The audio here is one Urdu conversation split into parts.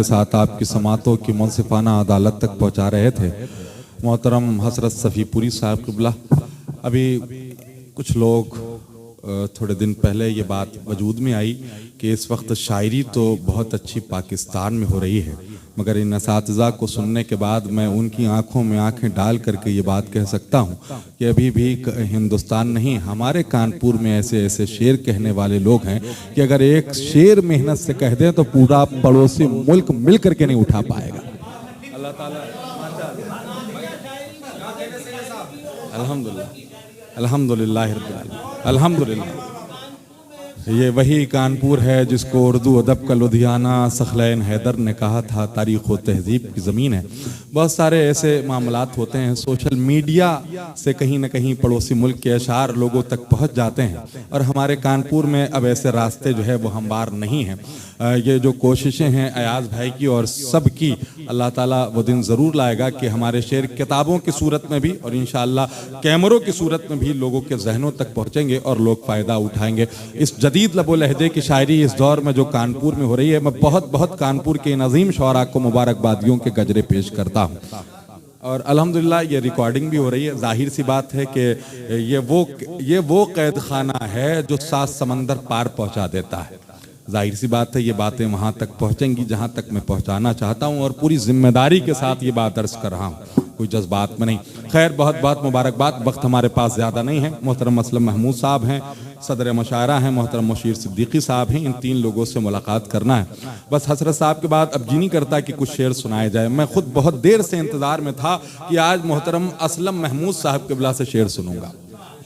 کے ساتھ آپ کی سماعتوں کی منصفانہ عدالت تک پہنچا رہے تھے۔ محترم حضرت صفی پوری صاحب قبلہ، ابھی کچھ لوگ تھوڑے دن پہلے یہ بات وجود میں آئی کہ اس وقت شاعری تو بہت اچھی پاکستان میں ہو رہی ہے، مگر ان اساتذہ کو سننے کے بعد میں ان کی آنکھوں میں آنکھیں ڈال کر کے یہ بات کہہ سکتا ہوں کہ ابھی بھی ہندوستان نہیں، ہمارے کانپور میں ایسے ایسے شعر کہنے والے لوگ ہیں کہ اگر ایک شعر محنت سے کہہ دیں تو پورا پڑوسی ملک مل کر کے نہیں اٹھا پائے گا۔ اللہ تعالیٰ الحمدللہ الحمدللہ رب العالمین الحمدللہ۔ یہ وہی کانپور ہے جس کو اردو ادب کا لدھیانہ ثقلین حیدر نے کہا تھا تاریخ و تہذیب کی زمین ہے۔ بہت سارے ایسے معاملات ہوتے ہیں، سوشل میڈیا سے کہیں نہ کہیں پڑوسی ملک کے اشعار لوگوں تک پہنچ جاتے ہیں، اور ہمارے کانپور میں اب ایسے راستے جو ہے وہ ہموار نہیں ہیں۔ یہ جو کوششیں ہیں ایاز بھائی کی اور سب کی، اللہ تعالیٰ وہ دن ضرور لائے گا کہ ہمارے شعر کتابوں کی صورت میں بھی اور انشاءاللہ کیمروں کی صورت میں بھی لوگوں کے ذہنوں تک پہنچیں گے اور لوگ فائدہ اٹھائیں گے۔ اس جدید لب و لہجے کی شاعری اس دور میں جو کانپور میں ہو رہی ہے، میں بہت بہت کانپور کے ان عظیم شعراء کو مبارکبادیوں کے گجرے پیش کرتا ہوں۔ اور الحمدللہ یہ ریکارڈنگ بھی ہو رہی ہے۔ ظاہر سی بات ہے کہ یہ وہ قید خانہ ہے جو 7 سمندر پار پہنچا دیتا ہے۔ ظاہر سی بات ہے یہ باتیں وہاں تک پہنچیں گی جہاں تک میں پہنچانا چاہتا ہوں، اور پوری ذمہ داری کے ساتھ یہ بات عرض کر رہا ہوں، کوئی جذبات میں نہیں۔ خیر، بہت بہت مبارکباد۔ وقت ہمارے پاس زیادہ نہیں ہے۔ محترم اسلم محمود صاحب ہیں، صدر مشاعرہ ہیں، محترم مشیر صدیقی صاحب ہیں، ان 3 لوگوں سے ملاقات کرنا ہے۔ بس حضرت صاحب کے بعد اب جی نہیں کرتا کہ کچھ شعر سنائے جائے۔ میں خود بہت دیر سے انتظار میں تھا کہ آج محترم اسلم محمود صاحب قبلہ سے شعر سنوں گا۔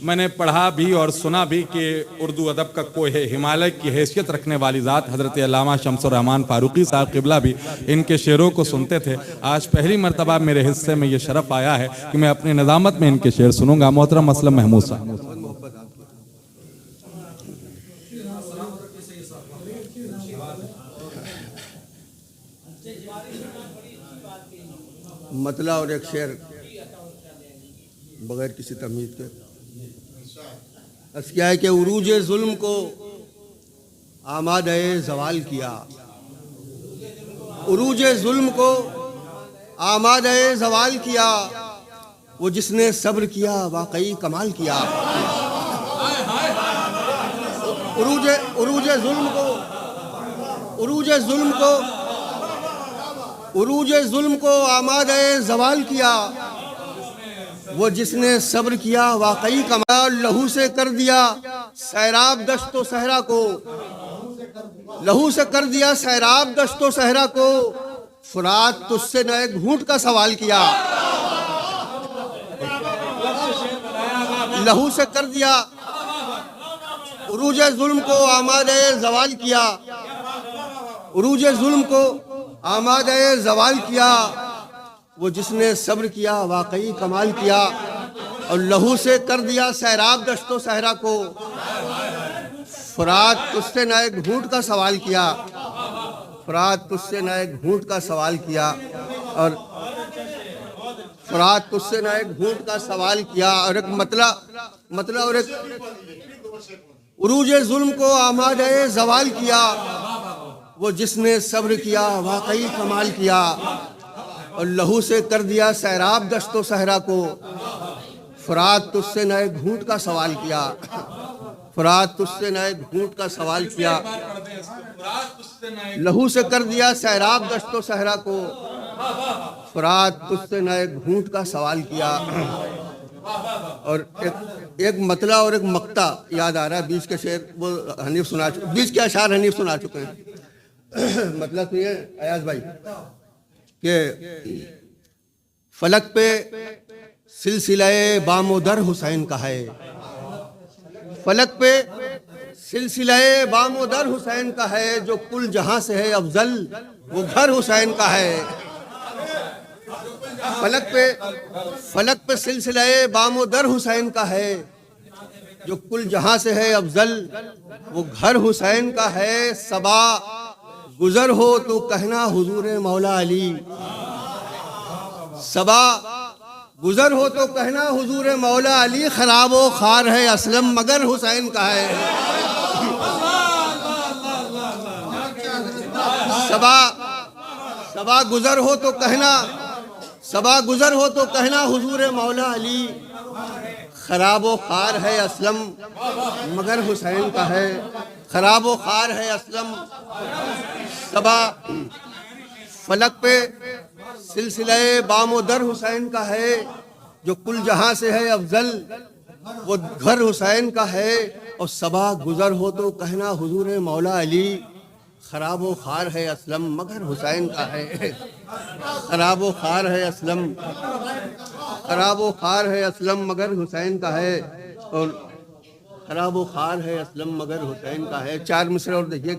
میں نے پڑھا بھی اور سنا بھی کہ اردو ادب کا کوہ ہمالیہ کی حیثیت رکھنے والی ذات حضرت علامہ شمس الرحمن فاروقی صاحب قبلہ بھی ان کے شعروں کو سنتے تھے۔ آج پہلی مرتبہ میرے حصے میں یہ شرف آیا ہے کہ میں اپنی نظامت میں ان کے شعر سنوں گا۔ محترم اسلم محمود صاحب۔ مطلع اور ایک شعر بغیر کسی تمہید کے۔ بس کیا ہے کہ عروج ظلم کو آمادہ زوال کیا، عروج ظلم کو آمادہ زوال کیا، وہ جس نے صبر کیا واقعی کمال کیا۔ عروج ظلم کو آمادہ زوال کیا، وہ جس نے صبر کیا واقعی کمال۔ لہو سے کر دیا سیراب دشت و صحرا کو، لہو سے کر دیا سیراب دشت و صحرا کو، فرات تجھ سے نہ ایک گھونٹ کا سوال کیا۔ لہو سے کر دیا عروج ظلم کو آمادہ زوال کیا، عروج ظلم کو آمادہ زوال کیا، وہ جس نے صبر کیا واقعی کمال کیا۔ اور لہو سے کر دیا سیراب دشت و صحرا کو، فرات تجھ سے نہ ایک گھونٹ کا سوال کیا، فرات تجھ سے نہ ایک گھونٹ کا سوال کیا، اور فرات تجھ سے نہ ایک گھونٹ کا سوال کیا۔ اور ایک مطلع اور ایک عروج ظلم کو آمادہ زوال کیا، وہ جس نے صبر کیا واقعی کمال کیا۔ اور لہو سے کر دیا سیراب دشت و صحرا کو، فرات تجھ سے نہ ایک گھونٹ کا سوال کیا، فرات تجھ سے نہ ایک گھونٹ کا سوال کیا۔ لہو سے کر دیا سیراب دشت و صحرا کو، فرات تجھ سے نہ ایک گھونٹ کا سوال کیا۔ اور ایک مطلع اور ایک مقطع یاد آ رہا ہے، بیچ کے شعر وہ حنیف سنا چکے، بیچ کے اشعار حنیف سنا چکے ہیں۔ مطلب تو یہ ایاز بھائی کہ فلک پہ سلسلہ بام و در حسین کا ہے، فلک پہ سلسلہ بام و در حسین کا ہے، جو کل جہاں سے ہے افضل وہ گھر حسین کا ہے۔ فلک پہ سلسلہ بام و در حسین کا ہے، جو کل جہاں سے ہے افضل وہ گھر حسین کا ہے۔ صبا گزر ہو تو کہنا حضور مولا علی، صبا گزر ہو تو کہنا حضور مولا علی، خراب و خار ہے اسلم مگر حسین کا ہے۔ صبا گزر ہو تو کہنا، صبا گزر ہو تو کہنا حضور مولا علی، خراب و خوار ہے اسلم مگر حسین کا ہے، خراب و خوار ہے اسلم۔ صبا فلک پہ سلسلہ بام و در حسین کا ہے، جو کل جہاں سے ہے افضل وہ گھر حسین کا ہے۔ اور صبا گزر ہو تو کہنا حضور مولا علی، خراب و خوار ہے اسلم مگر حسین کا ہے، خراب و خوار ہے اسلم، خراب و خوار ہے اسلم مگر حسین کا ہے، اور خراب و خوار ہے اسلم مگر حسین کا ہے۔ 4 مصرع اور دیکھیے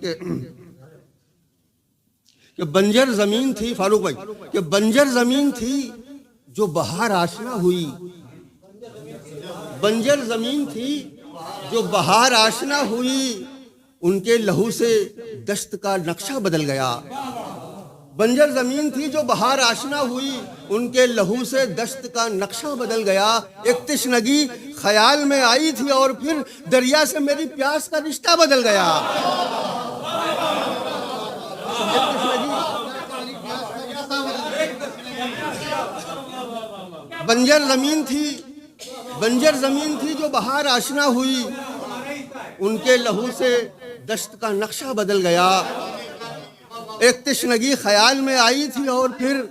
کہ بنجر زمین تھی، فاروق بھائی، کہ بنجر زمین تھی جو بہار آشنا ہوئی، بنجر زمین تھی جو بہار آشنا ہوئی، ان کے لہو سے دشت کا نقشہ بدل گیا۔ بنجر زمین تھی جو بہار آشنا ہوئی، ان کے لہو سے دشت کا نقشہ بدل گیا۔ ایک تشنگی خیال میں آئی تھی اور پھر دریا سے میری پیاس کا رشتہ بدل گیا۔ بنجر زمین تھی جو بہار آشنا ہوئی، ان کے لہو سے دشت کا نقشہ بدل گیا۔ ایک تشنگی خیال میں آئی تھی اور پھر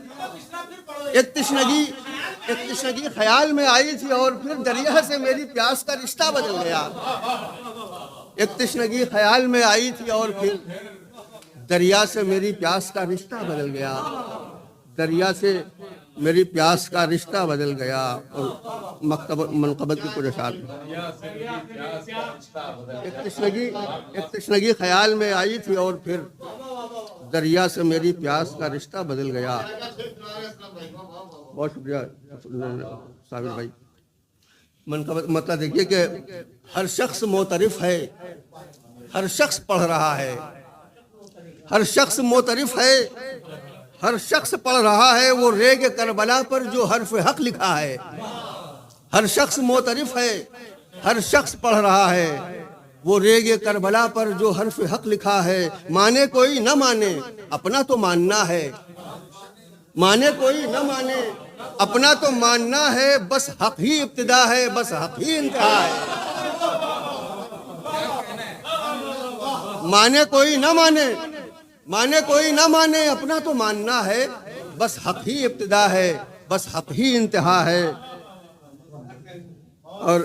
ایک تشنگی خیال میں آئی تھی اور پھر دریا سے میری پیاس کا رشتہ بدل گیا۔ ایک تشنگی خیال میں آئی تھی اور پھر دریا سے میری پیاس کا رشتہ بدل گیا، دریا سے میری پیاس کا رشتہ بدل گیا۔ اور منقبت کی کچھ اشعار، ایک تشنگی خیال میں آئی تھی اور پھر دریا سے میری پیاس کا رشتہ بدل گیا۔ بہت شکریہ صابر بھائی۔ منقبت مطلب دیکھیے کہ ہر شخص معترف ہے، ہر شخص پڑھ رہا ہے، ہر شخص معترف ہے، ہر شخص پڑھ رہا ہے وہ ریگ کربلا پر جو حرف حق لکھا ہے۔ ہر شخص معترف ہے، ہر شخص پڑھ رہا ہے وہ ریگ کربلا پر جو حرف حق لکھا ہے۔ مانے کوئی نہ مانے اپنا تو ماننا ہے، مانے کوئی نہ مانے اپنا تو ماننا ہے، بس حق ہی ابتدا ہے، بس حق ہی انتہا ہے۔ مانے کوئی نہ مانے، مانے کوئی نہ مانے اپنا تو ماننا ہے، بس حق ہی ابتدا ہے، بس حق ہی انتہا ہے۔ اور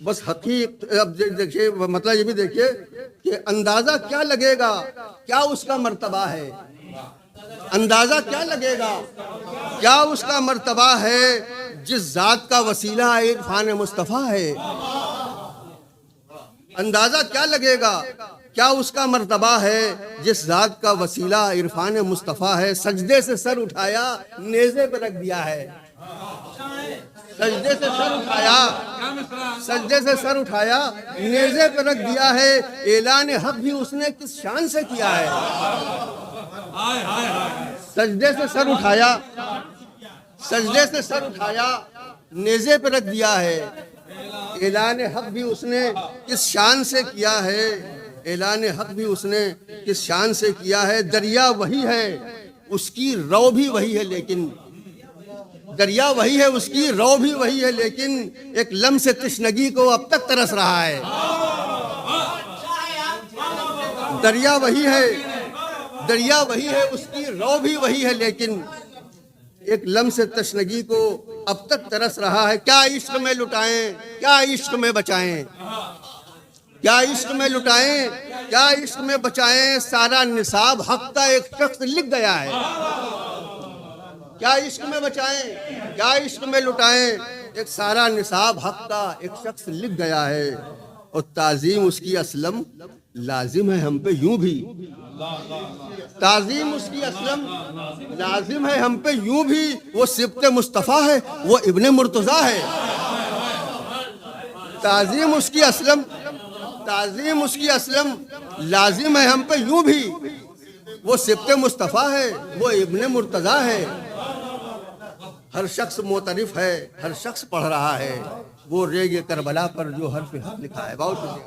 بس حق ہی، اب دیکھیے مطلب یہ بھی دیکھیے کہ اندازہ کیا لگے گا کیا اس کا مرتبہ ہے، اندازہ کیا لگے گا کیا اس کا مرتبہ ہے، جس ذات کا وسیلہ عرفان مصطفیٰ ہے۔ اندازہ کیا لگے گا کیا اس کا مرتبہ ہے، جس ذات کا وسیلہ عرفان مصطفیٰ ہے۔ سجدے سے سر اٹھایا نیزے پہ رکھ دیا ہے، سجدے سے سر اٹھایا، سجدے سے سر اٹھایا نیزے پہ رکھ دیا ہے۔ اعلان حق بھی اس نے کس شان سے کیا ہے، سجدے سے سر اٹھایا، سجدے سے سر اٹھایا نیزے پہ رکھ دیا ہے۔ اعلان حق بھی اس نے کس شان سے کیا ہے، اعلان حق بھی اس نے کس شان سے کیا ہے۔ دریا وہی ہے اس کی رو بھی وہی ہے، لیکن دریا وہی ہے اس کی رو بھی وہی ہے، لیکن ایک لمس تشنگی کو اب تک ترس رہا ہے۔ دریا وہی ہے، دریا وہی ہے اس کی رو بھی وہی ہے، لیکن ایک لمس تشنگی کو اب تک ترس رہا ہے۔ کیا عشق میں لٹائیں کیا عشق میں بچائیں، کیا عشق میں لٹائیں کیا عشق میں بچائیں، سارا نصاب حق کا ایک شخص لکھ گیا ہے۔ کیا عشق میں بچائیں کیا عشق میں لٹائیں، ایک سارا نصاب حق کا ایک شخص لکھ گیا ہے۔ اور تعظیم اس کی اسلم لازم ہے ہم پہ یوں بھی، تعظیم اس کی اسلم لازم ہے ہم پہ یوں بھی، وہ سبط مصطفیٰ ہے وہ ابن مرتضیٰ ہے۔ تعظیم اس کی اسلم، تعظیم اس کی اسلم لازم ہے ہم پہ یوں بھی، وہ سبط مصطفیٰ ہے وہ ابن مرتضیٰ ہے۔ ہر شخص معترف ہے، ہر شخص پڑھ رہا ہے وہ ریگ کربلا پر جو حرف حق لکھا ہے۔ بہت شکریہ۔